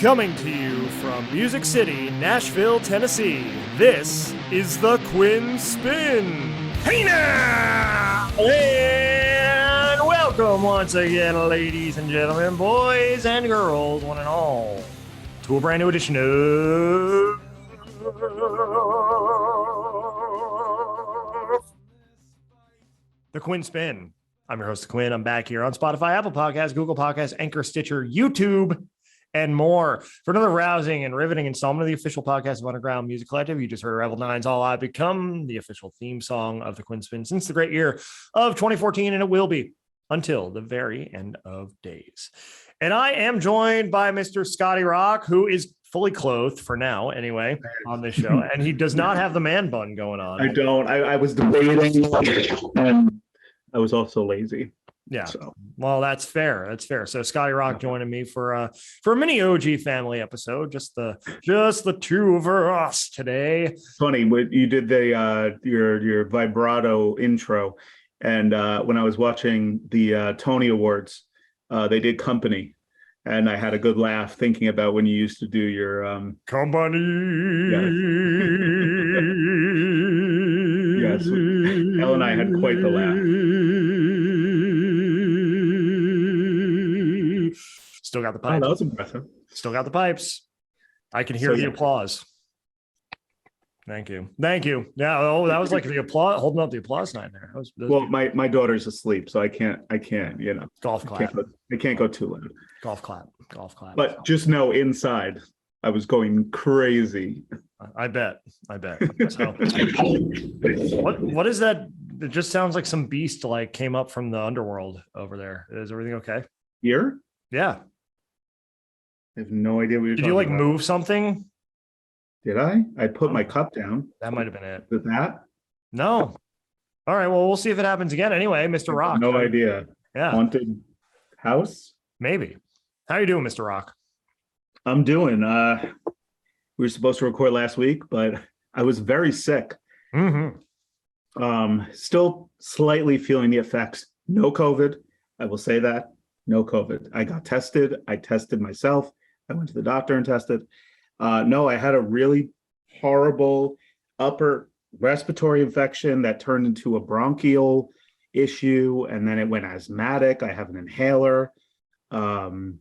Coming to you from Music City, Nashville, Tennessee, this is the Quinn Spinn. Hey now! And welcome once again, ladies and gentlemen, boys and girls, one and all, to a brand new edition of the Quinn Spinn. I'm your host, Quinn. I'm back here on Spotify, Apple Podcasts, Google Podcasts, Anchor, Stitcher, YouTube, and more for another rousing and riveting installment of the official podcast of Underground Music Collective. You just heard Revel 9's All I Become, the official theme song of the Quinn Spinn since the great year of 2014, and it will be until the very end of days. And I am joined by Mr. Scotty Rock, who is fully clothed for now anyway on this show, and he does not have the man bun going on. I don't. I was debating, and I was also lazy. Yeah. So. Well, that's fair. That's fair. So Scotty Rock joining me for a mini OG family episode. Just the two of us today. Funny, you did the your vibrato intro, and when I was watching the Tony Awards, they did Company, and I had a good laugh thinking about when you used to do your Company. Yes. Elle and I had quite the laugh. Still got the pipes. Oh, that was impressive. Still got the pipes. I can hear the applause. Thank you. Thank you. Yeah. Oh, that was like the applause, holding up the applause sign there. That was well, my daughter's asleep, so I can't, you know. Golf clap. I can't go too loud. Golf clap. But just know inside, I was going crazy. I bet. So, what is that? It just sounds like some beast like came up from the underworld over there. Is everything okay? Here? Yeah. I have no idea what you're talking about. Did you move something? Did I? I put my cup down. That might have been it. With that? No. All right. Well, we'll see if it happens again. Anyway, Mr. Rock. No idea. Yeah. Haunted house? Maybe. How you doing, Mr. Rock? I'm doing. We were supposed to record last week, but I was very sick. Mm-hmm. Still slightly feeling the effects. No COVID. I will say that. No COVID. I got tested. I tested myself. I went to the doctor and tested. No, I had a really horrible upper respiratory infection that turned into a bronchial issue, and then it went asthmatic. I have an inhaler. It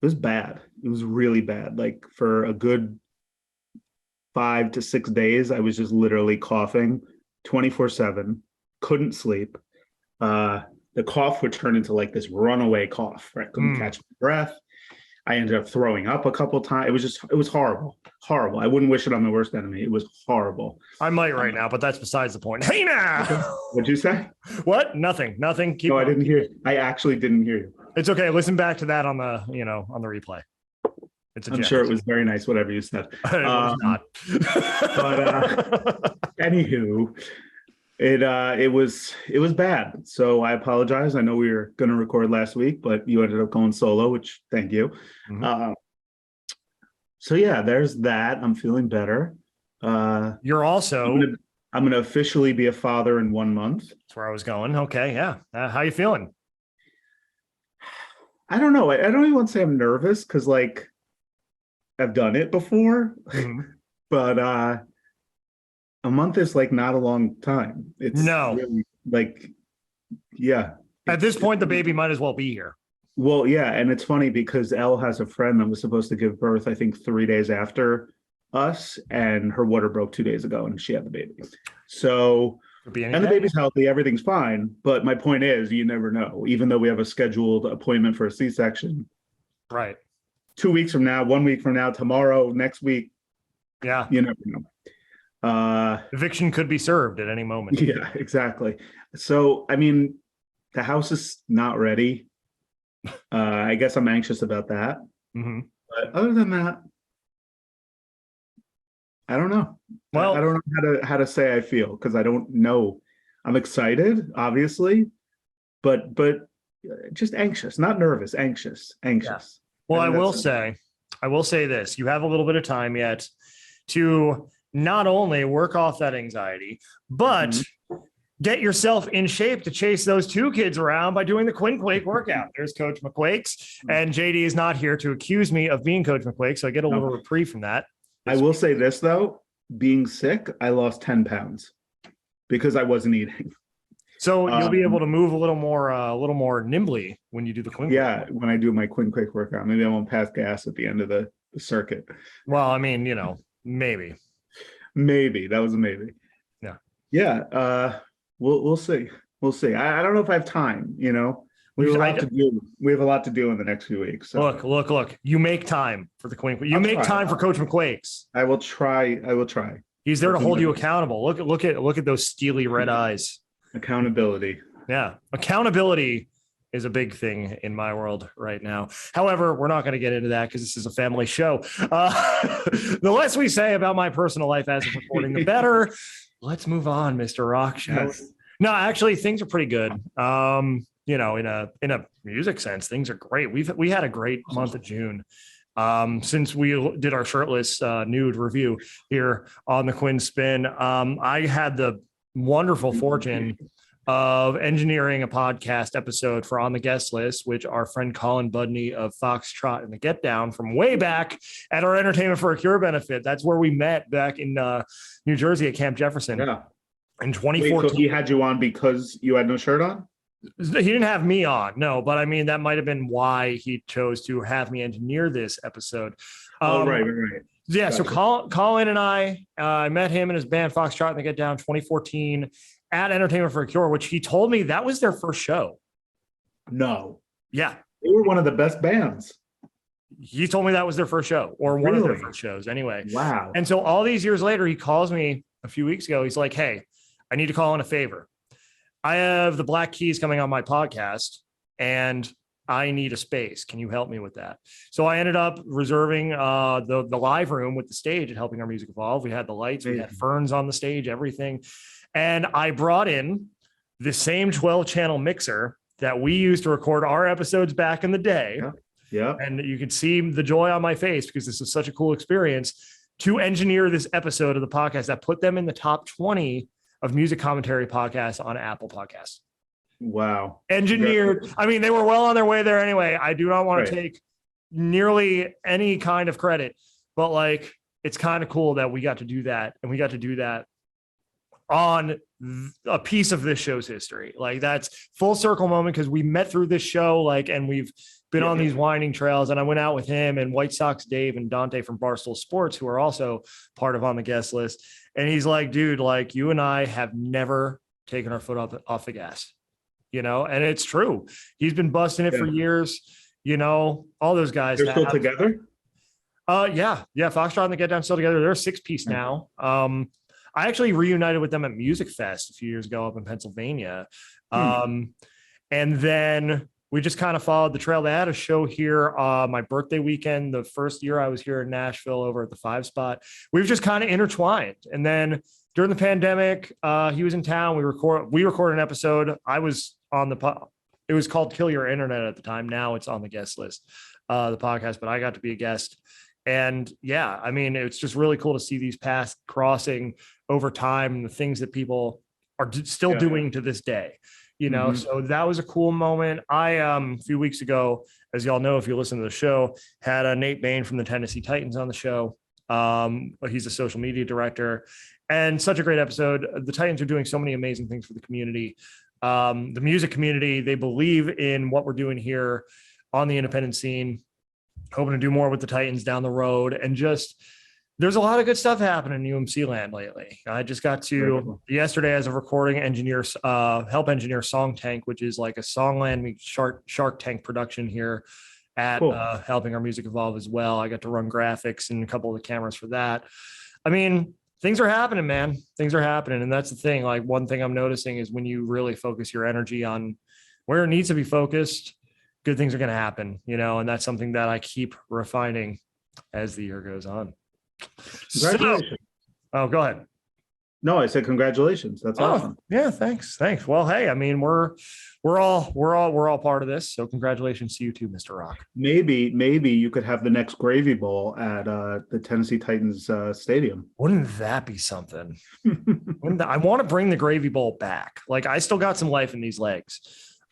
was bad. It was really bad. Like for a good 5 to 6 days, I was just literally coughing 24/7, couldn't sleep. The cough would turn into like this runaway cough. Right? Couldn't catch my breath. I ended up throwing up a couple times. It was horrible. I wouldn't wish it on my worst enemy. It was horrible. I might right now, but that's besides the point. Hey now! What'd you say? What? Nothing. Keep I didn't hear. I actually didn't hear you. It's okay. Listen back to that on the replay. I'm sure it was very nice, whatever you said. It was not. But anywho, it was bad. So I apologize. I know we were going to record last week, but you ended up going solo, which thank you. Mm-hmm. So yeah, there's that. I'm feeling better. You're also. I'm gonna officially be a father in 1 month. That's where I was going. Okay, yeah. How you feeling? I don't know. I don't even want to say I'm nervous because I've done it before, but a month is not a long time. It's really yeah. At this point, the baby might as well be here. Well, yeah, and it's funny because Elle has a friend that was supposed to give birth, I think 3 days after us, and her water broke 2 days ago, and she had the baby. So, and the baby's healthy, everything's fine. But my point is, you never know. Even though we have a scheduled appointment for a C-section, right? 2 weeks from now, 1 week from now, tomorrow, next week, yeah, you never know. Eviction could be served at any moment. Yeah, exactly. So, I mean, the house is not ready. I guess I'm anxious about that. Mm-hmm. But other than that, I don't know. Well, I don't know how to say I feel because I don't know. I'm excited, obviously, but just anxious, not nervous, anxious. Yeah. Well, I will say this. You have a little bit of time yet to not only work off that anxiety, but get yourself in shape to chase those two kids around by doing the Quinn Quake workout. There's Coach McQuakes, and JD is not here to accuse me of being Coach McQuake, so I get a little reprieve from that. I will say this though, being sick, I lost 10 pounds because I wasn't eating. So you'll be able to move a little more nimbly when you do the Quinn. Yeah, when I do my Quinn Quake workout, maybe I won't pass gas at the end of the circuit. Well, I mean, maybe that was a maybe. Yeah. We'll see. I don't know if I have time. We have a lot to do. We have a lot to do in the next few weeks. So. Look. You make time for the Quinn. You make time for Coach McQuakes. I will try. He's there to hold you accountable. Look at those steely red eyes. Accountability. Yeah. Accountability is a big thing in my world right now. However, we're not going to get into that because this is a family show. The less we say about my personal life as of recording, the better. Let's move on, Mr. Rock. Yes. No, actually, things are pretty good. In a music sense, things are great. We had a great month of June. Since we did our shirtless nude review here on the Quinn Spinn, I had the wonderful fortune of engineering a podcast episode for On the Guest List, which our friend Colin Budney of Foxtrot and the Get Down from way back at our Entertainment for a Cure benefit. That's where we met back in New Jersey at Camp Jefferson. Yeah. In 2014. Wait, so he had you on because you had no shirt on? He didn't have me on, no, but I mean, that might have been why he chose to have me engineer this episode. Right. Yeah, Gotcha. So Colin and I met him and his band Foxtrot and the Get Down 2014 at Entertainment for a Cure, which he told me that was their first show. No. Yeah. They were one of the best bands. He told me that was their first show or one of their first shows anyway. Wow. And so all these years later, he calls me a few weeks ago. He's like, hey, I need to call in a favor. I have the Black Keys coming on my podcast and I need a space. Can you help me with that? So I ended up reserving the live room with the stage and Helping Our Music Evolve. We had the lights, we had ferns on the stage, everything. And I brought in the same 12-channel mixer that we used to record our episodes back in the day. Yeah. And you could see the joy on my face because this was such a cool experience to engineer this episode of the podcast that put them in the top 20 of music commentary podcasts on Apple Podcasts. Wow. Engineered. I mean, they were well on their way there anyway. I do not want to take nearly any kind of credit, but like, it's kind of cool that we got to do that. And we got to do that on a piece of this show's history. Like, that's full circle moment because we met through this show, and we've been on these winding trails. And I went out with him and White Sox Dave and Dante from Barstool Sports, who are also part of On the Guest List. And he's like, dude, you and I have never taken our foot off the gas, and it's true. He's been busting it for years. All those guys. They're still together? Yeah. Foxtrot and the Get Down still together. They're a 6-piece now. I actually reunited with them at Music Fest a few years ago up in Pennsylvania. And then we just kind of followed the trail. They had a show here my birthday weekend, the first year I was here in Nashville over at the 5 Spot. We've just kind of intertwined. And then during the pandemic, he was in town. We recorded an episode. I was on it was called Kill Your Internet at the time. Now it's On the Guest List, the podcast, but I got to be a guest. And yeah, I mean, it's just really cool to see these paths crossing over time and the things that people are still doing to this day. So that was a cool moment. I, a few weeks ago, as y'all know, if you listen to the show, had Nate Bain from the Tennessee Titans on the show. He's a social media director and such a great episode. The Titans are doing so many amazing things for the community. The music community, they believe in what we're doing here on the independent scene, hoping to do more with the Titans down the road. And just, there's a lot of good stuff happening in UMC land lately. I just got to yesterday as a recording help engineer Song Tank, which is like a Songland Shark Tank production here at Helping Our Music Evolve as well. I got to run graphics and a couple of the cameras for that. I mean, things are happening, man. Things are happening. And that's the thing. Like, one thing I'm noticing is when you really focus your energy on where it needs to be focused, good things are going to happen, and that's something that I keep refining as the year goes on. Congratulations. Oh, go ahead. No, I said congratulations. That's awesome. Yeah, thanks. Well, hey, I mean, we're all part of this. So congratulations to you too, Mr. Rock. Maybe you could have the next Gravy Bowl at the Tennessee Titans stadium. Wouldn't that be something? I want to bring the Gravy Bowl back. Like, I still got some life in these legs.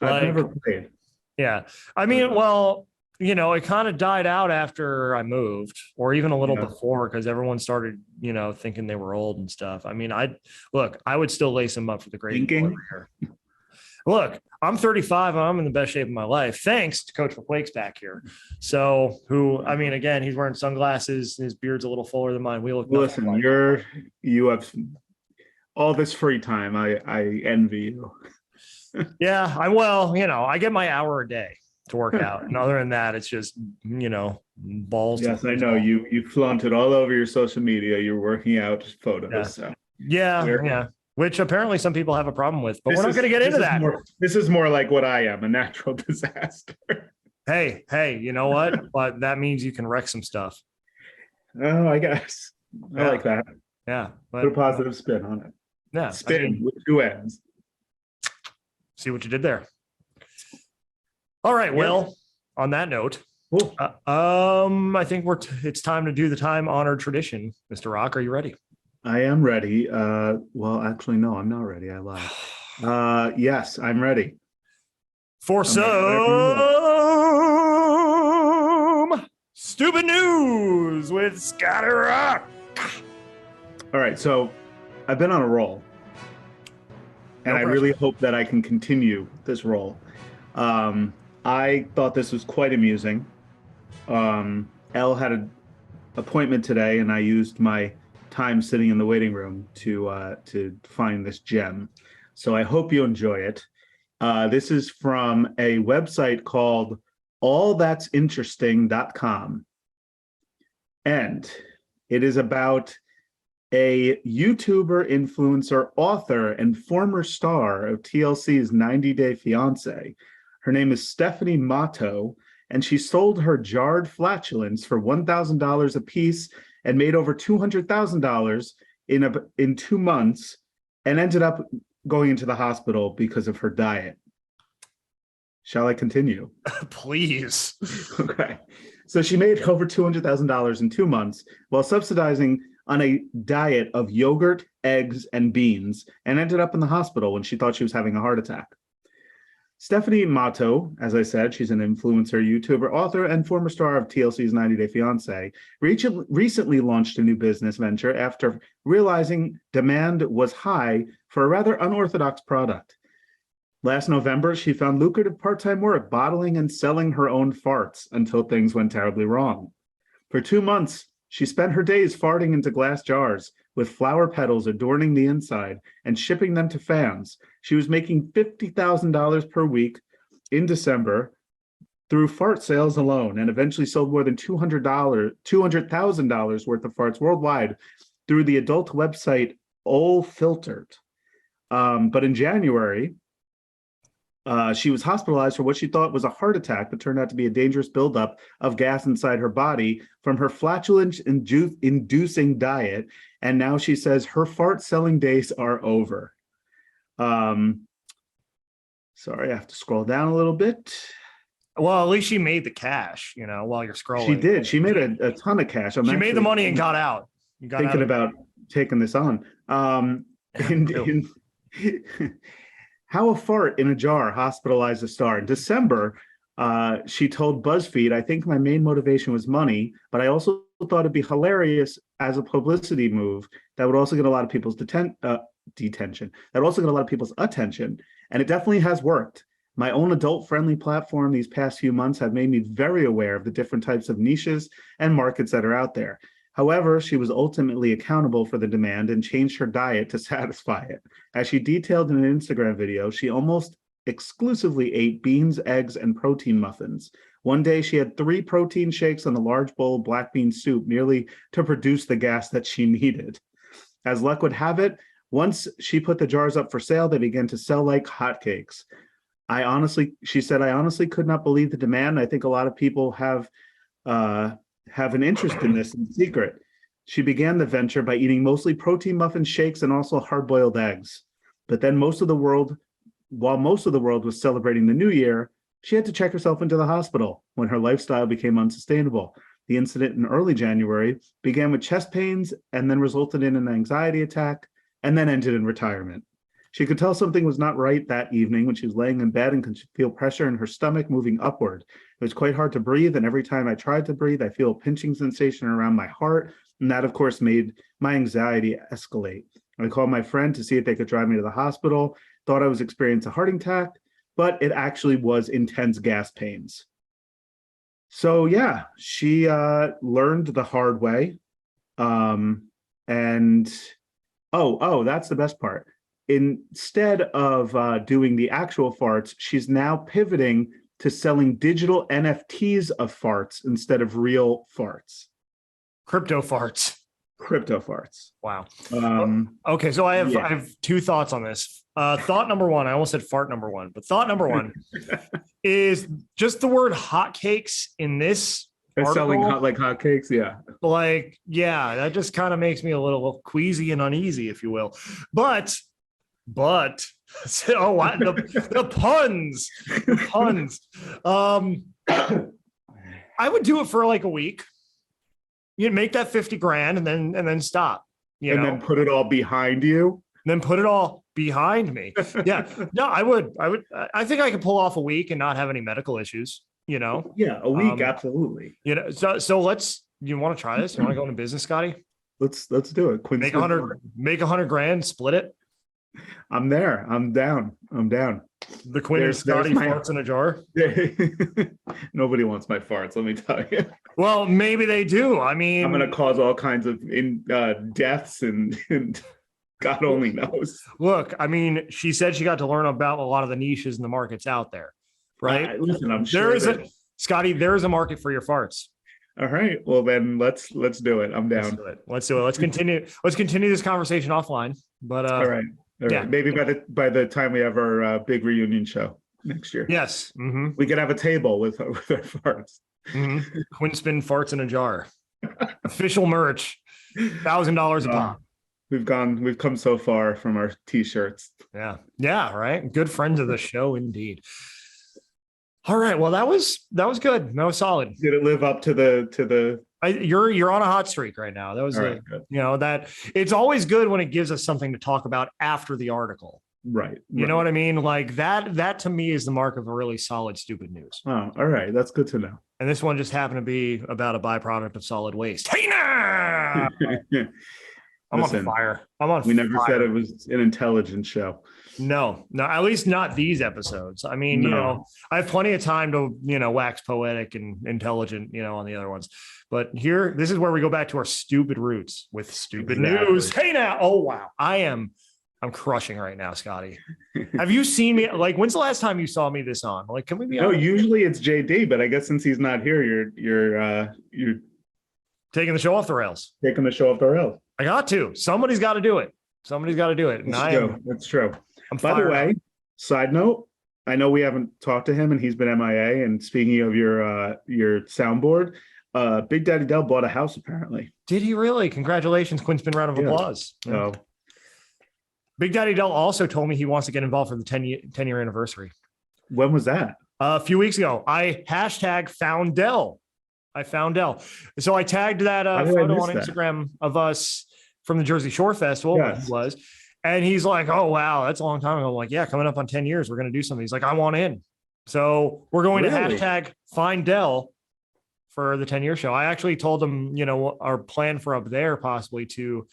I've never played. Yeah. I mean, well, it kind of died out after I moved, or even a little before, because everyone started, thinking they were old and stuff. I mean, I would still lace them up for the Gravy Bowl every year. Look, I'm 35 and I'm in the best shape of my life, thanks to Coach McQuake's back here. So, I mean, again, he's wearing sunglasses. His beard's a little fuller than mine. Listen, you have all this free time. I envy you. Yeah, I get my hour a day to work out, and other than that, it's just balls. Yes, I know you flaunt it all over your social media. You're working out photos. Yeah. So. Yeah. Which apparently some people have a problem with, but we're not going to get into that. This is more like what I am, a natural disaster. Hey, you know what? But that means you can wreck some stuff. Oh, I guess. I like that. Yeah. Put a positive spin on it. Yeah. Spin with two ends. See what you did there. All right. Well, on that note, I think it's time to do the time-honored tradition. Mr. Rock, are you ready? I am ready. Well, actually, no, I'm not ready. I lied. Yes, I'm ready. For some stupid news with Scotty Rock. All right, so I've been on a roll, and I really hope that I can continue this roll. I thought this was quite amusing. Elle had an appointment today, and I used my time sitting in the waiting room to find this gem. So I hope you enjoy it. This is from a website called allthat'sinteresting.com. And it is about a YouTuber, influencer, author, and former star of TLC's 90 Day Fiancé. Her name is Stephanie Matto, and she sold her jarred flatulence for $1,000 a piece and made over $200,000 in 2 months, and ended up going into the hospital because of her diet. Shall I continue? Please. Okay. So she made over $200,000 in 2 months while subsidizing on a diet of yogurt, eggs, and beans, and ended up in the hospital when she thought she was having a heart attack. Stephanie Matto, as I said, she's an influencer, YouTuber, author, and former star of TLC's 90 Day Fiancé, recently launched a new business venture after realizing demand was high for a rather unorthodox product. Last November, she found lucrative part-time work bottling and selling her own farts until things went terribly wrong. For 2 months, she spent her days farting into glass jars with flower petals adorning the inside and shipping them to fans. She was making $50,000 per week in December through fart sales alone, and eventually sold more than $200,000 worth of farts worldwide through the adult website Overturned. But in January, she was hospitalized for what she thought was a heart attack, but turned out to be a dangerous buildup of gas inside her body from her flatulence-inducing diet. And now she says her fart-selling days are over. Sorry, I have to scroll down a little bit. Well, at least she made the cash, while you're scrolling. She did. She made a ton of cash. She made the money and got out. Thinking about taking this on. How a fart in a jar hospitalized a star. In December, she told BuzzFeed, "I think my main motivation was money, but I also thought it'd be hilarious as a publicity move that would also get a lot of people's detention. That would also get a lot of people's attention. And it definitely has worked. My own adult-friendly platform these past few months have made me very aware of the different types of niches and markets that are out there. However, she was ultimately accountable for the demand and changed her diet to satisfy it. As she detailed in an Instagram video, she almost exclusively ate beans, eggs, and protein muffins. One day, she had 3 protein shakes and a large bowl of black bean soup merely to produce the gas that she needed. As luck would have it, once she put the jars up for sale, they began to sell like hotcakes. She said, I honestly could not believe the demand. I think a lot of people have an interest in this in secret. She began the venture by eating mostly protein muffin shakes and also hard-boiled eggs. But then while most of the world was celebrating the new year, she had to check herself into the hospital when her lifestyle became unsustainable. The incident in early January began with chest pains and then resulted in an anxiety attack and then ended in retirement. She could tell something was not right that evening when she was laying in bed and could feel pressure in her stomach moving upward. It was quite hard to breathe, and every time I tried to breathe, I feel a pinching sensation around my heart, and that, of course, made my anxiety escalate. I called my friend to see if they could drive me to the hospital, thought I was experiencing a heart attack, but it actually was intense gas pains. So yeah, she learned the hard way. And that's the best part. Instead of doing the actual farts, she's now pivoting to selling digital NFTs of farts instead of real farts. Crypto farts. Wow. Okay, so I have two thoughts on this. Thought number one, I almost said fart number one, but thought number one is just the word hotcakes in this. They're selling hotcakes, yeah. That just kind of makes me a little queasy and uneasy, if you will. But the puns. I would do it for like a week. You'd make that 50 grand and then stop. Then put it all behind you. Then put it all behind me. Yeah. No, I would. I think I could pull off a week and not have any medical issues. Yeah, a week, absolutely. So let's. You want to try this? You want to go into business, Scotty? Let's do it. Quinn, make 100 grand, split it. I'm there. I'm down. The Quinn and Scotty farts in a jar. Nobody wants my farts, let me tell you. Well, maybe they do. I mean, I'm going to cause all kinds of deaths and God only knows. Look, I mean, she said she got to learn about a lot of the niches and the markets out there, right? Listen, I'm sure Scotty, there is a market for your farts. All right. Well, then let's do it. I'm down. Let's do it. Let's continue this conversation offline. But all right. Yeah. Maybe by the time we have our big reunion show next year. Yes. Mm-hmm. We could have a table with our farts. Mm-hmm. Quinn Spinn farts in a jar. Official merch. $1,000 a pop. We've come so far from our t-shirts. Yeah, right. Good friends of the show indeed. All right. Well, that was good. That was solid. Did it live up to the you're on a hot streak right now. That was that it's always good when it gives us something to talk about after the article. Right. You know what I mean? Like that to me is the mark of a really solid stupid news. Oh, all right. That's good to know. And this one just happened to be about a byproduct of solid waste. Hey, nah! I'm on fire. We never said it was an intelligent show. No, at least not these episodes. I mean, I have plenty of time to, wax poetic and intelligent, on the other ones. But here, this is where we go back to our stupid roots with stupid news. Hey, now. Oh, wow. I'm crushing right now, Scotty. Have you seen me? Like, when's the last time you saw me this on? Like, can we be? No, usually it's JD, but I guess since he's not here, you're taking the show off the rails. Taking the show off the rails. I got to. Somebody's got to do it. That's true. By the way, side note, I know we haven't talked to him and he's been MIA. And speaking of your soundboard, Big Daddy Dell bought a house apparently. Did he really? Congratulations, Quinn Spinn. Round of applause. Oh. Big Daddy Dell also told me he wants to get involved for the 10-year anniversary. When was that? A few weeks ago. I found Dell. So I tagged that photo on Instagram of us from the Jersey Shore Festival. Yes. He was. And he's like, oh, wow, that's a long time ago. I'm like, yeah, coming up on 10 years, we're going to do something. He's like, I want in. So we're going to hashtag find Dell for the 10-year show. I actually told him, our plan for up there possibly to,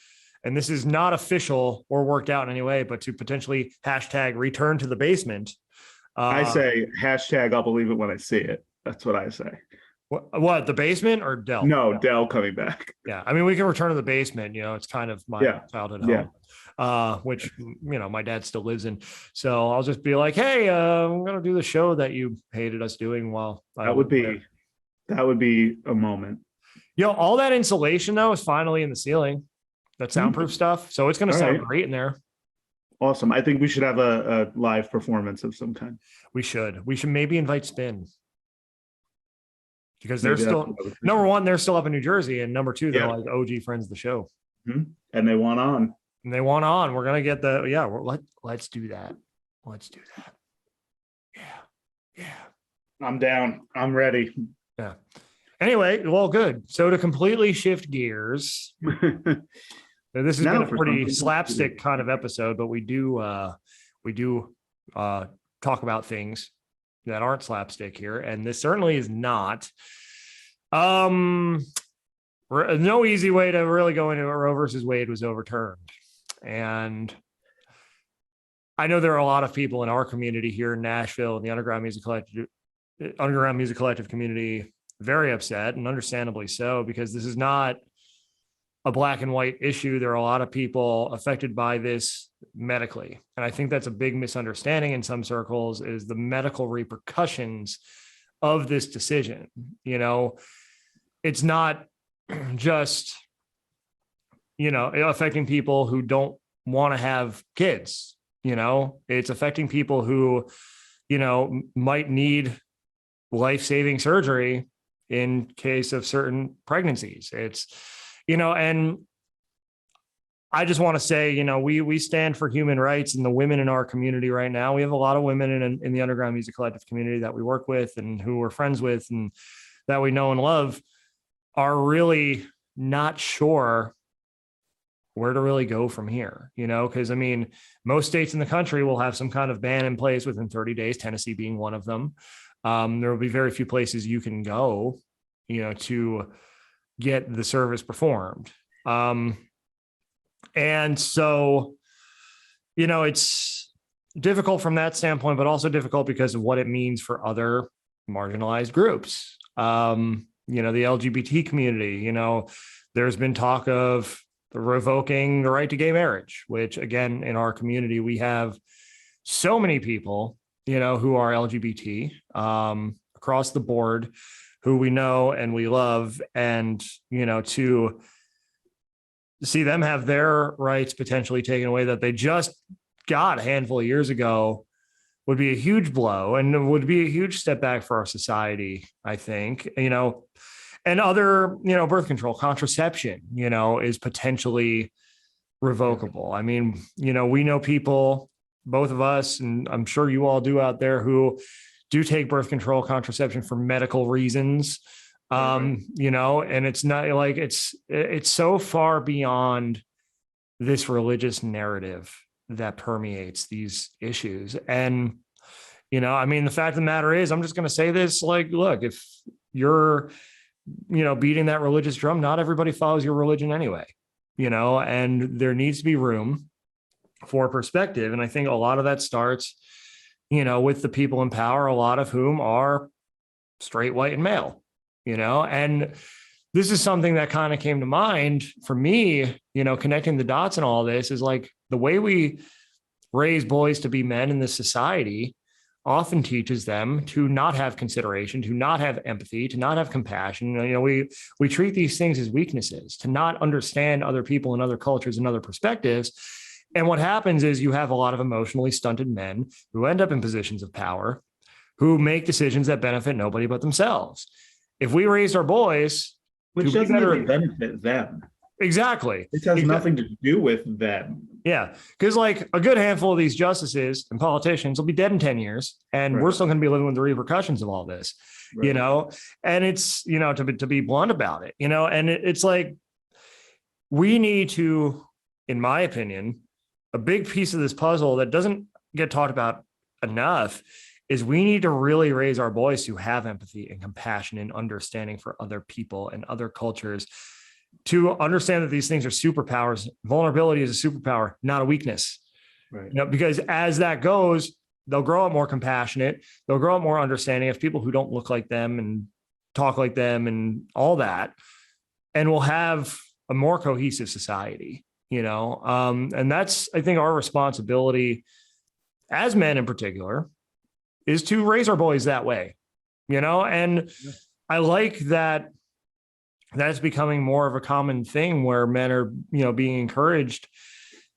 and this is not official or worked out in any way, but to potentially hashtag return to the basement. I say hashtag I'll believe it when I see it. That's what I say. What, the basement or Dell? No, Dell coming back. Yeah. I mean, we can return to the basement. It's kind of my childhood home, which, my dad still lives in. So I'll just be like, hey, I'm going to do the show that you hated us doing while that would be a moment. All that insulation, though, is finally in the ceiling. That soundproof stuff. So it's going to sound great in there. Awesome. I think we should have a live performance of some kind. We should maybe invite Spinn. because they're Maybe that's still, what I was number thinking. one, they're still up in New Jersey, and number two, they're Yeah. like OG friends of the show, And they want on. and they want on. We're gonna get the let's do that. Let's do that. Yeah. I'm down. I'm ready. Yeah. Anyway, well, good. So to completely shift gears, this has Now been a for pretty something slapstick kind of episode, but we do talk about things that aren't slapstick here, and this certainly is not. No easy way to really go into it. Roe versus Wade was overturned, and I know there are a lot of people in our community here in Nashville and the Underground Music Collective community very upset, and understandably so, because this is not a black and white issue. There are a lot of people affected by this medically. And I think that's a big misunderstanding in some circles, is the medical repercussions of this decision. You know, it's not just, affecting people who don't want to have kids. It's affecting people who, might need life-saving surgery in case of certain pregnancies. It's, and I just want to say, we stand for human rights, and the women in our community right now, we have a lot of women in the Underground Music Collective community that we work with and who we're friends with and that we know and love, are really not sure where to really go from here, because most states in the country will have some kind of ban in place within 30 days, Tennessee being one of them. There will be very few places you can go, to get the service performed. And so, it's difficult from that standpoint, but also difficult because of what it means for other marginalized groups. The LGBT community, there's been talk of revoking the right to gay marriage, which again, in our community, we have so many people, who are LGBT across the board, who we know and we love, and, to see them have their rights potentially taken away that they just got a handful of years ago would be a huge blow, and would be a huge step back for our society, I think, and other, birth control, contraception, is potentially revocable. We know people, both of us, and I'm sure you all do out there, who do take birth control, contraception for medical reasons. And it's not like it's so far beyond this religious narrative that permeates these issues. And, the fact of the matter is, I'm just going to say this, look, if you're, beating that religious drum, not everybody follows your religion anyway, and there needs to be room for perspective. And I think a lot of that starts, with the people in power, a lot of whom are straight, white, and male, and this is something that kind of came to mind for me, connecting the dots and all this is like the way we raise boys to be men in this society often teaches them to not have consideration, to not have empathy, to not have compassion. We treat these things as weaknesses, to not understand other people and other cultures and other perspectives. And what happens is you have a lot of emotionally stunted men who end up in positions of power, who make decisions that benefit nobody but themselves. If we raised our boys, which doesn't even benefit them. Exactly. It has nothing to do with them. Yeah. Because like a good handful of these justices and politicians will be dead in 10 years. And we're still going to be living with the repercussions of all this, and it's, to be blunt about it, and it's like, we need to, in my opinion, a big piece of this puzzle that doesn't get talked about enough is we need to really raise our boys to have empathy and compassion and understanding for other people and other cultures, to understand that these things are superpowers. Vulnerability is a superpower, not a weakness. Right. Because as that goes, they'll grow up more compassionate. They'll grow up more understanding of people who don't look like them and talk like them and all that. And we'll have a more cohesive society, and that's, I think, our responsibility as men in particular, is to raise our boys that way, and I like that that's becoming more of a common thing where men are, being encouraged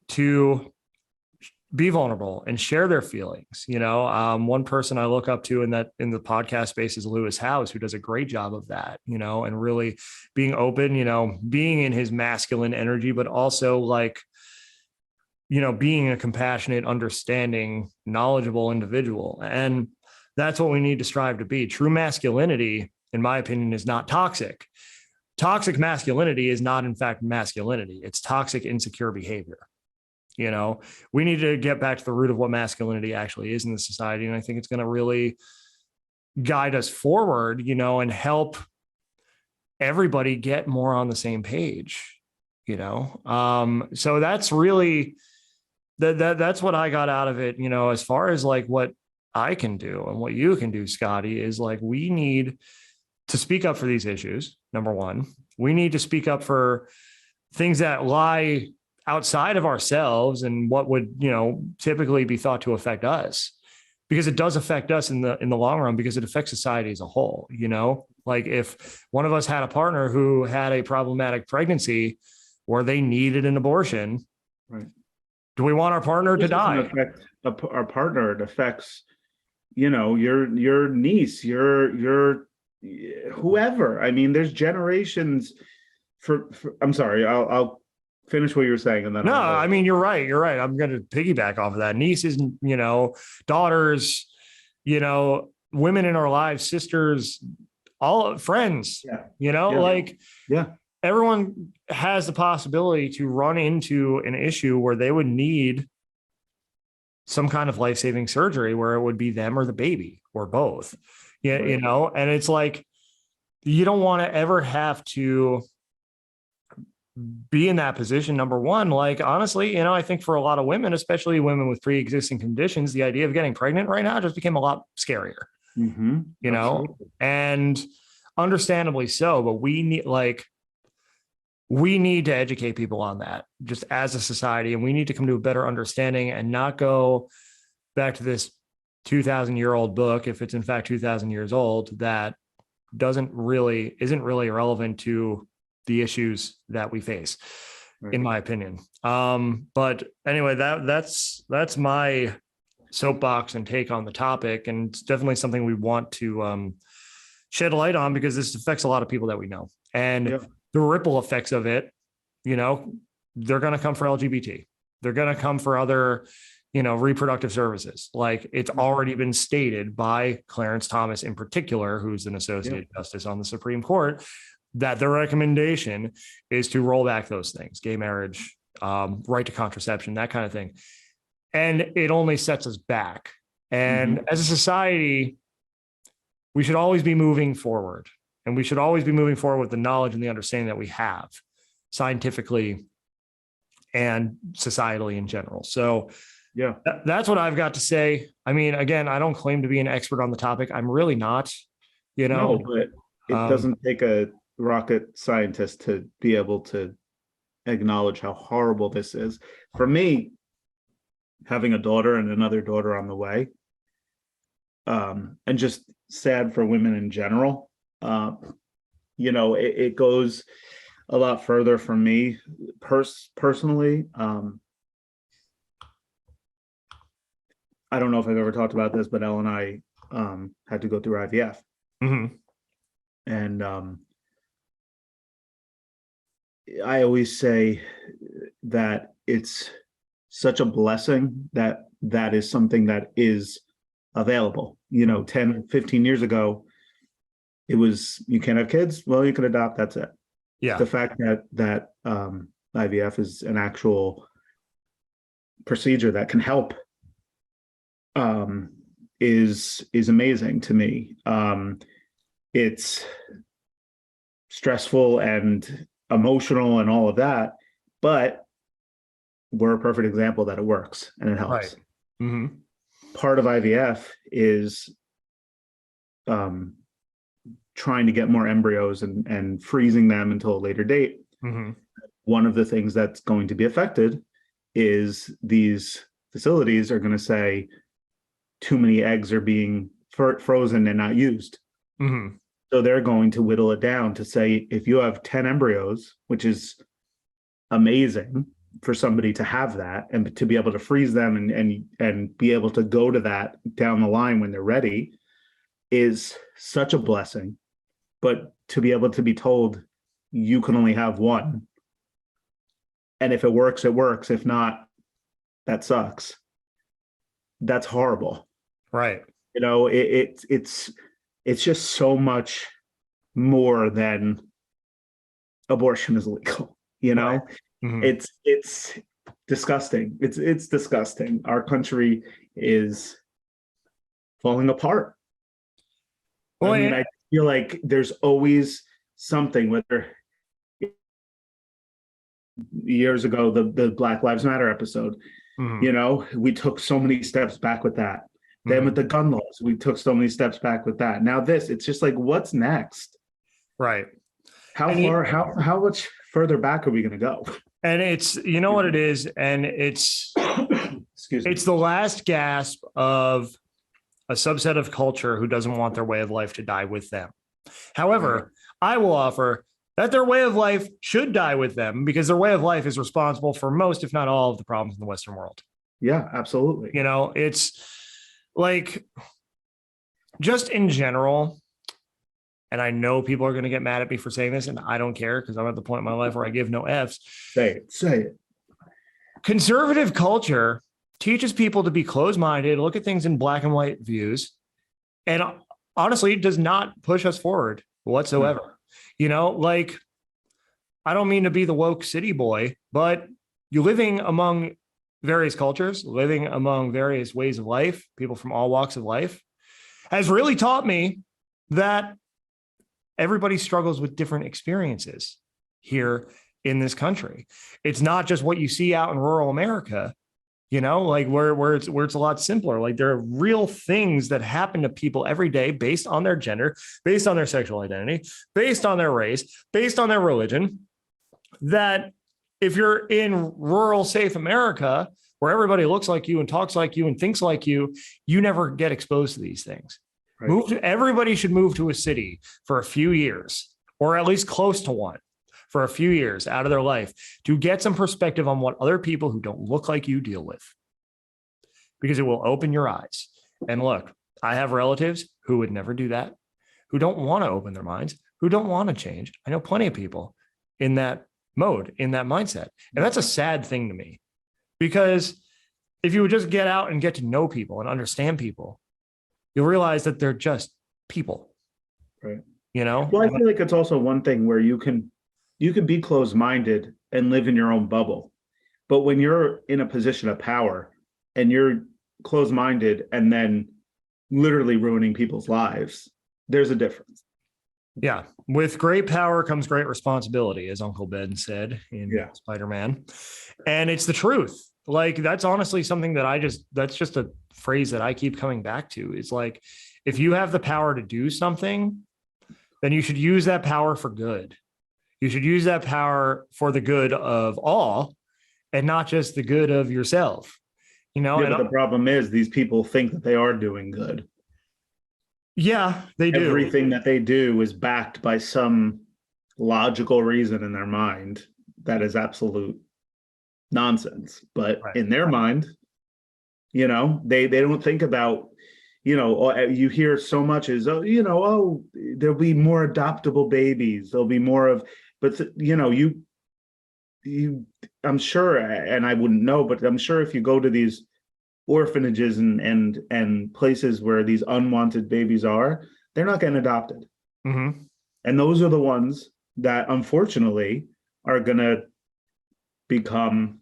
to be vulnerable and share their feelings. One person I look up to in the podcast space is Lewis House, who does a great job of that, and really being open, being in his masculine energy, but also like, being a compassionate, understanding, knowledgeable individual. And that's what we need to strive to be. True masculinity, in my opinion, is not toxic. Toxic masculinity is not, in fact, masculinity. It's toxic, insecure behavior. We need to get back to the root of what masculinity actually is in the society. And I think it's going to really guide us forward, and help everybody get more on the same page, so that's really that's what I got out of it, as far as like what I can do and what you can do, Scotty, is like, we need to speak up for these issues. Number one, we need to speak up for things that lie outside of ourselves and what would, typically be thought to affect us, because it does affect us in the long run, because it affects society as a whole. Like if one of us had a partner who had a problematic pregnancy where they needed an abortion, right? Do we want our partner to die? Affect our partner. It affects, your niece, your whoever. I mean, there's generations for I'm sorry, I'll finish what you're saying. And then I mean, you're right. I'm going to piggyback off of that. Nieces, daughters, women in our lives, sisters, all friends, everyone has the possibility to run into an issue where they would need some kind of life-saving surgery, where it would be them or the baby or both. And it's like, you don't want to ever have to be in that position. Number one, like, honestly, I think for a lot of women, especially women with pre-existing conditions, the idea of getting pregnant right now just became a lot scarier, and understandably so. But we need to educate people on that, just as a society, and we need to come to a better understanding and not go back to this 2,000-year-old book, if it's in fact 2,000 years old, that isn't really relevant to the issues that we face, in my opinion. But anyway, that's my soapbox and take on the topic, and it's definitely something we want to shed light on, because this affects a lot of people that we know, and the ripple effects of it, they're going to come for LGBT. They're going to come for other, reproductive services. Like, it's already been stated by Clarence Thomas in particular, who's an associate justice on the Supreme Court, that the recommendation is to roll back those things: gay marriage, right to contraception, that kind of thing. And it only sets us back. And as a society, we should always be moving forward. And we should always be moving forward with the knowledge and the understanding that we have scientifically and societally in general. So that's what I've got to say. I mean, again, I don't claim to be an expert on the topic. I'm really not, No, but it doesn't take a rocket scientist to be able to acknowledge how horrible this is. For me, having a daughter and another daughter on the way, and just sad for women in general. It goes a lot further for me personally. I don't know if I've ever talked about this, but Elle and I had to go through IVF. And I always say that it's such a blessing that is something that is available. 10, 15 years ago, it was, you can't have kids, well, you can adopt, that's it. The fact that IVF is an actual procedure that can help is amazing to me. It's stressful and emotional and all of that, but we're a perfect example that it works and it helps. Part of IVF is trying to get more embryos and freezing them until a later date. One of the things that's going to be affected is these facilities are going to say too many eggs are being frozen and not used. So they're going to whittle it down to say, if you have 10 embryos, which is amazing, for somebody to have that and to be able to freeze them and be able to go to that down the line when they're ready is such a blessing. But to be able to be told you can only have one, and if it works, it works. If not, that sucks. That's horrible. Right. You know, it's just so much more than abortion is legal. You know, Right. Mm-hmm. It's disgusting. It's disgusting. Our country is falling apart. Well, I mean, I feel like there's always something, whether years ago, the Black Lives Matter episode, mm-hmm. you know, we took so many steps back with that. Mm-hmm. Then with the gun laws, we took so many steps back with that. Now it's just like, what's next? Right. How much further back are we going to go? And it's, you know what it is, and it's it's the last gasp of a subset of culture who doesn't want their way of life to die with them. However, I will offer that their way of life should die with them, because their way of life is responsible for most, if not all, of the problems in the Western world. Yeah, absolutely. You know, it's like, just in general, and I know people are going to get mad at me for saying this, and I don't care, because I'm at the point in my life where I give no F's. Say it. Conservative culture teaches people to be closed-minded, look at things in black and white views, and honestly, it does not push us forward whatsoever. No. You know, like, I don't mean to be the woke city boy, but you're living among various cultures, living among various ways of life, people from all walks of life, has really taught me that everybody struggles with different experiences here in this country. It's not just what you see out in rural America, you know, like where it's a lot simpler. Like, there are real things that happen to people every day based on their gender, based on their sexual identity, based on their race, based on their religion, that if you're in rural, safe America, where everybody looks like you and talks like you and thinks like you never get exposed to these things. Right. Everybody should move to a city for a few years, or at least close to one, for a few years out of their life, to get some perspective on what other people who don't look like you deal with, because it will open your eyes. And look, I have relatives who would never do that, who don't want to open their minds, who don't want to change. I know plenty of people in that mode, in that mindset. And that's a sad thing to me, because if you would just get out and get to know people and understand people, you'll realize that they're just people. Right. You know? Well, I feel like it's also one thing where you can be closed-minded and live in your own bubble. But when you're in a position of power and you're closed-minded and then literally ruining people's lives, there's a difference. Yeah. With great power comes great responsibility, as Uncle Ben said in Spider-Man. And it's the truth. Like, that's honestly something that that's just a phrase that I keep coming back to. It's like, if you have the power to do something, then you should use that power for good. You should use that power for the good of all, and not just the good of yourself. You know, yeah, but the problem is these people think that they are doing good. Yeah, they do. Everything that they do is backed by some logical reason in their mind that is absolute nonsense. But in their mind, you know, they don't think about, you know, you hear so much is, there'll be more adoptable babies. There'll be more of, but you know, I'm sure, and I wouldn't know, but I'm sure if you go to these orphanages and places where these unwanted babies are, they're not getting adopted. Mm-hmm. And those are the ones that unfortunately are going to become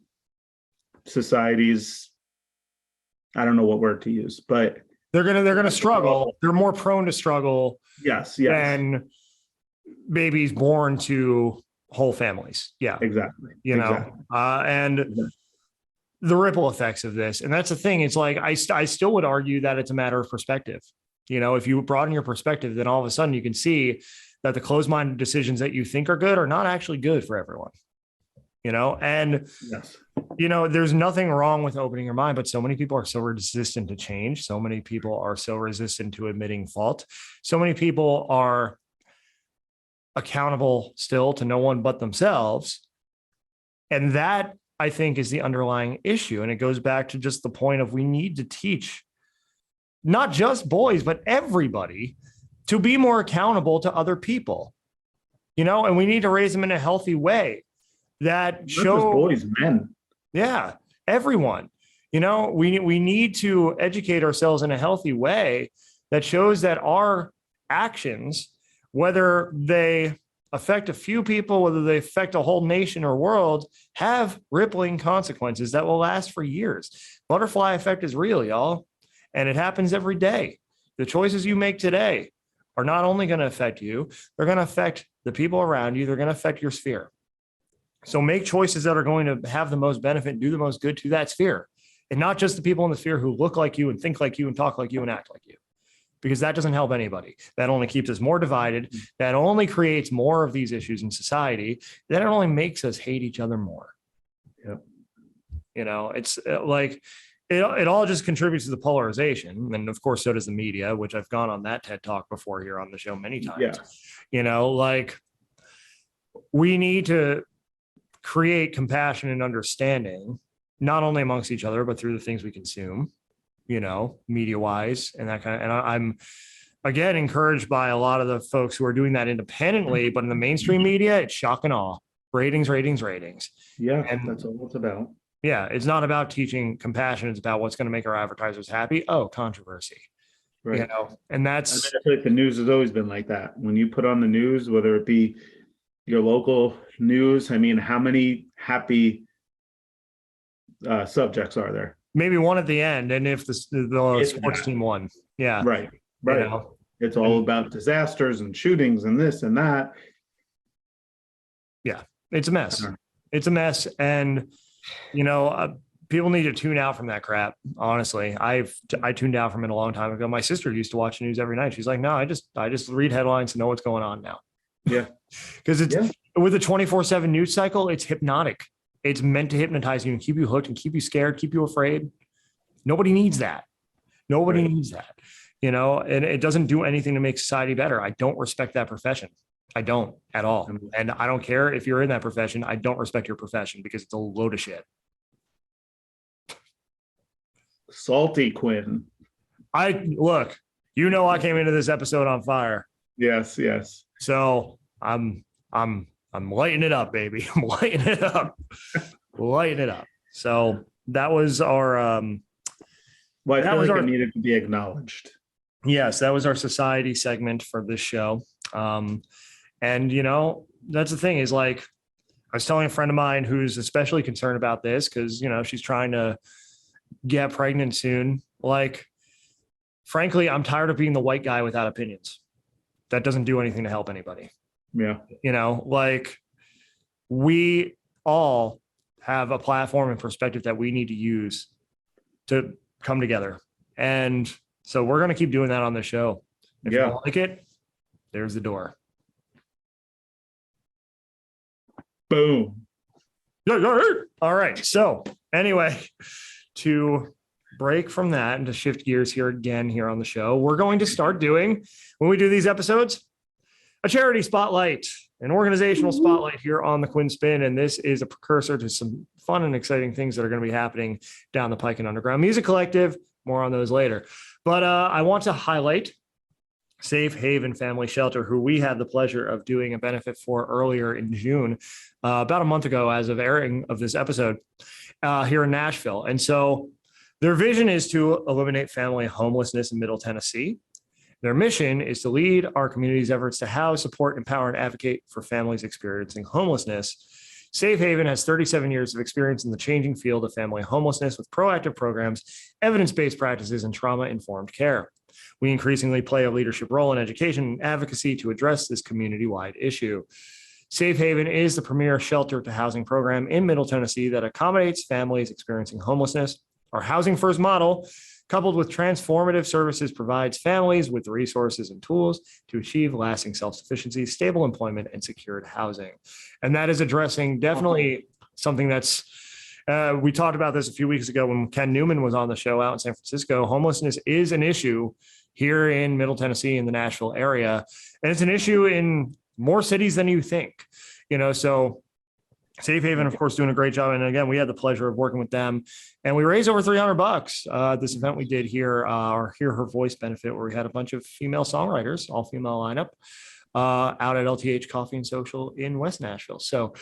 society's, I don't know what word to use, but they're gonna struggle. They're more prone to struggle. Yes. Than babies born to whole families. Yeah, exactly. You know, and the ripple effects of this. And that's the thing. It's like, I still would argue that it's a matter of perspective. You know, if you broaden your perspective, then all of a sudden you can see that the closed-minded decisions that you think are good are not actually good for everyone. You know, and, you know, there's nothing wrong with opening your mind, but so many people are so resistant to change. So many people are so resistant to admitting fault. So many people are accountable still to no one but themselves. And that I think, is the underlying issue. And it goes back to just the point of we need to teach not just boys, but everybody to be more accountable to other people, and we need to raise them in a healthy way that show boys, men. Yeah, everyone. We need to educate ourselves in a healthy way that shows that our actions, whether they affect a few people, whether they affect a whole nation or world, have rippling consequences that will last for years. Butterfly effect is real, y'all. And it happens every day. The choices you make today are not only going to affect you, they're going to affect the people around you. They're going to affect your sphere. So make choices that are going to have the most benefit and do the most good to that sphere. And not just the people in the sphere who look like you and think like you and talk like you and act like you. Because that doesn't help anybody. That only keeps us more divided. That only creates more of these issues in society. That it only makes us hate each other more. Yep. It's like it all just contributes to the polarization. And of course, so does the media, which I've gone on that TED Talk before here on the show many times. Yeah. We need to create compassion and understanding, not only amongst each other, but through the things we consume. Media wise and that kind of, and I'm again encouraged by a lot of the folks who are doing that independently, but in the mainstream media, it's shock and awe. Ratings. Yeah. And that's all it's about. Yeah. It's not about teaching compassion. It's about what's going to make our advertisers happy. Oh, controversy. Right. And that's, I feel like the news has always been like that. When you put on the news, whether it be your local news, how many happy subjects are there? Maybe one at the end, and if the sports team won. Yeah. Right. It's all about disasters and shootings and this and that. Yeah, it's a mess. It's a mess. And, people need to tune out from that crap. Honestly, I tuned out from it a long time ago. My sister used to watch the news every night. She's like, no, I just read headlines and know what's going on now. Yeah. Because with a 24/7 news cycle, it's hypnotic. It's meant to hypnotize you and keep you hooked and keep you scared, keep you afraid. Nobody needs that. Nobody needs that, and it doesn't do anything to make society better. I don't respect that profession. I don't at all. And I don't care if you're in that profession. I don't respect your profession because it's a load of shit. Salty, Quinn. I came into this episode on fire. Yes. So I'm lighting it up, baby. I'm lighting it up. So that was our I feel like it needed to be acknowledged. Yes, that was our society segment for this show. And that's the thing is I was telling a friend of mine who's especially concerned about this because she's trying to get pregnant soon. Frankly, I'm tired of being the white guy without opinions. That doesn't do anything to help anybody. Yeah. We all have a platform and perspective that we need to use to come together. And so we're going to keep doing that on the show. If you don't like it, there's the door. Boom. All right. So anyway, to break from that and to shift gears here on the show, we're going to start doing, when we do these episodes, a charity spotlight, an organizational spotlight here on the Quinn Spinn. And this is a precursor to some fun and exciting things that are going to be happening down the pike in Underground Music Collective. More on those later. But I want to highlight Safe Haven Family Shelter, who we had the pleasure of doing a benefit for earlier in June, about a month ago as of airing of this episode here in Nashville. And so their vision is to eliminate family homelessness in Middle Tennessee. Their mission is to lead our community's efforts to house, support, empower, and advocate for families experiencing homelessness. Safe Haven has 37 years of experience in the changing field of family homelessness with proactive programs, evidence-based practices, and trauma-informed care. We increasingly play a leadership role in education and advocacy to address this community-wide issue. Safe Haven is the premier shelter to housing program in Middle Tennessee that accommodates families experiencing homelessness. Our Housing First model, coupled with transformative services, provides families with resources and tools to achieve lasting self-sufficiency, stable employment, and secured housing. And that is addressing definitely something that's, we talked about this a few weeks ago when Ken Newman was on the show out in San Francisco. Homelessness is an issue here in Middle Tennessee in the Nashville area. And it's an issue in more cities than you think, so Safe Haven, of course, doing a great job. And again, we had the pleasure of working with them, and we raised over $300 at this event we did here, our Hear Her Voice benefit, where we had a bunch of female songwriters, all female lineup, out at LTH Coffee and Social in West Nashville. So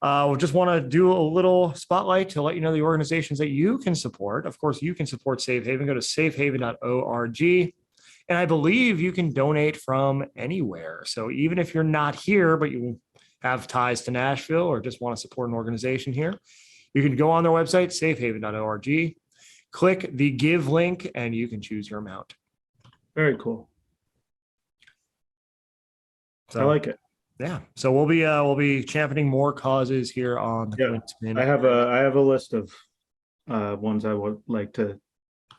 we just want to do a little spotlight to let you know the organizations that you can support. Of course, you can support Safe Haven. Go to safehaven.org. And I believe you can donate from anywhere. So even if you're not here, but you have ties to Nashville or just want to support an organization here, you can go on their website, safehaven.org, click the give link, and you can choose your amount. Very cool. So, I like it. Yeah. So we'll be championing more causes here on the Quinn Spinn. I have a list of ones I would like to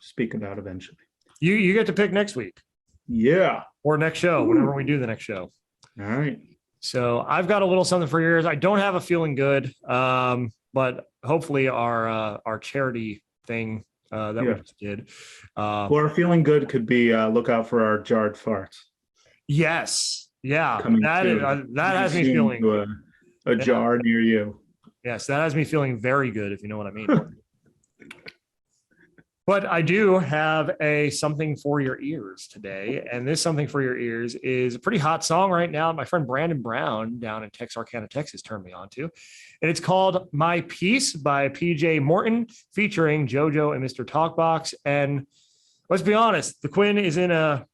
speak about eventually. You get to pick next week. Yeah. Or next show, whenever we do the next show. All right. So I've got a little something for your ears. I don't have a feeling good, but hopefully our charity thing that we just did. Or feeling good could be look out for our jarred farts. Yes. Yeah. Coming That has me feeling a jar near you. Yes, that has me feeling very good, if you know what I mean. But I do have a something for your ears today. And this something for your ears is a pretty hot song right now. My friend Brandon Brown down in Texarkana, Texas turned me on to. And it's called My Piece by PJ Morton, featuring JoJo and Mr. Talkbox. And let's be honest, the Quinn is in a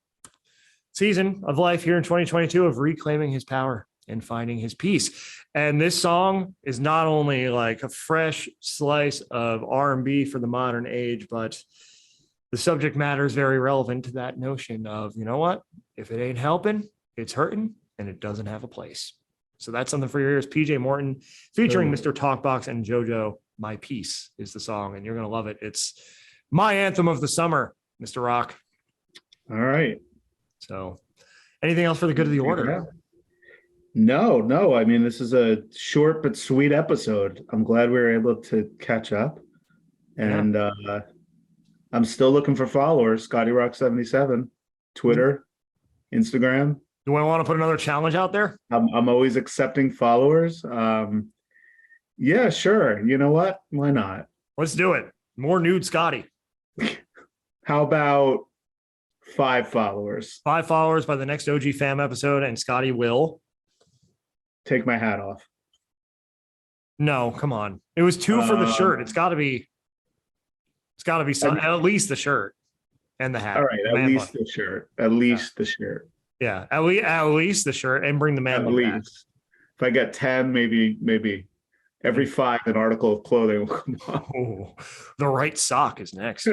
season of life here in 2022 of reclaiming his power and finding his peace. And this song is not only like a fresh slice of R&B for the modern age, but the subject matter is very relevant to that notion of, you know what, if it ain't helping, it's hurting, and it doesn't have a place. So that's something for your ears. PJ Morton featuring Mr. Talkbox and JoJo. My Piece is the song, and you're going to love it. It's my anthem of the summer, Mr. Rock. All right. So anything else for the good of the order? No. I mean, this is a short but sweet episode. I'm glad we were able to catch up. And I'm still looking for followers. Scotty Rock 77, Twitter, Instagram. Do I want to put another challenge out there? I'm always accepting followers. Yeah, sure. You know what? Why not? Let's do it. More nude Scotty. How about 5 followers? 5 followers by the next OG Fam episode, and Scotty will take my hat off. No, come on. It was 2 for the shirt. It's got to be some, at least the shirt and the hat. All right, at least the shirt. At least the shirt. Yeah, at least the shirt, and bring the man. At least. If I get 10, maybe every 5 an article of clothing will come on. Oh, the right sock is next.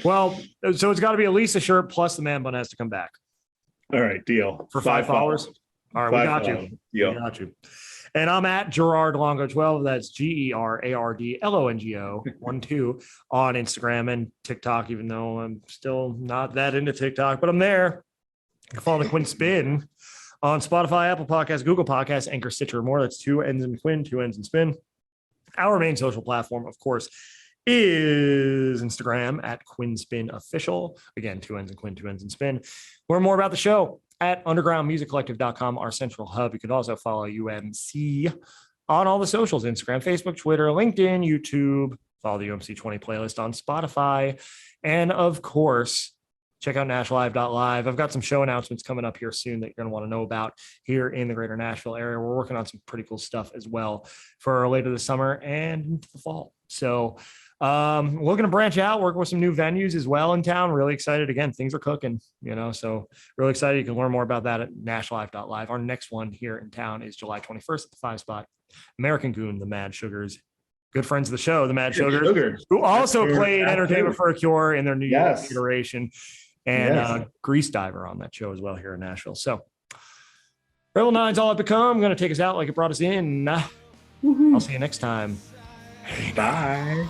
Well, so it's got to be at least a shirt plus the man bun has to come back. All right, deal. For 5 followers. All right, we got you. Deal. We got you. And I'm at Gerard Longo 12. That's GerardLongo 12 on Instagram and TikTok, even though I'm still not that into TikTok, but I'm there. You can follow the Quinn Spinn on Spotify, Apple Podcasts, Google Podcasts, Anchor, Stitcher, or more. That's 2 N's in Quinn, 2 N's in Spin. Our main social platform, of course, is Instagram at Quinn Spinn Official. Again, 2 N's in Quinn, 2 N's in Spin. Learn more about the show at undergroundmusiccollective.com, our central hub. You can also follow UMC on all the socials, Instagram, Facebook, Twitter, LinkedIn, YouTube. Follow the UMC 20 playlist on Spotify. And of course, check out NashLive.live. I've got some show announcements coming up here soon that you're going to want to know about here in the greater Nashville area. We're working on some pretty cool stuff as well for later this summer and into the fall. So looking to branch out, work with some new venues as well in town. Really excited. Again, things are cooking, so really excited. You can learn more about that at NashLive.live. Our next one here in town is July 21st at the 5 spot. American Goon, the Mad Sugars, good friends of the show, the Mad Sugars, who also played Entertainment for a Cure in their new iteration, and Grease Diver on that show as well here in Nashville. So Rebel Nine's all I've become. Going to take us out like it brought us in. I'll see you next time. Bye.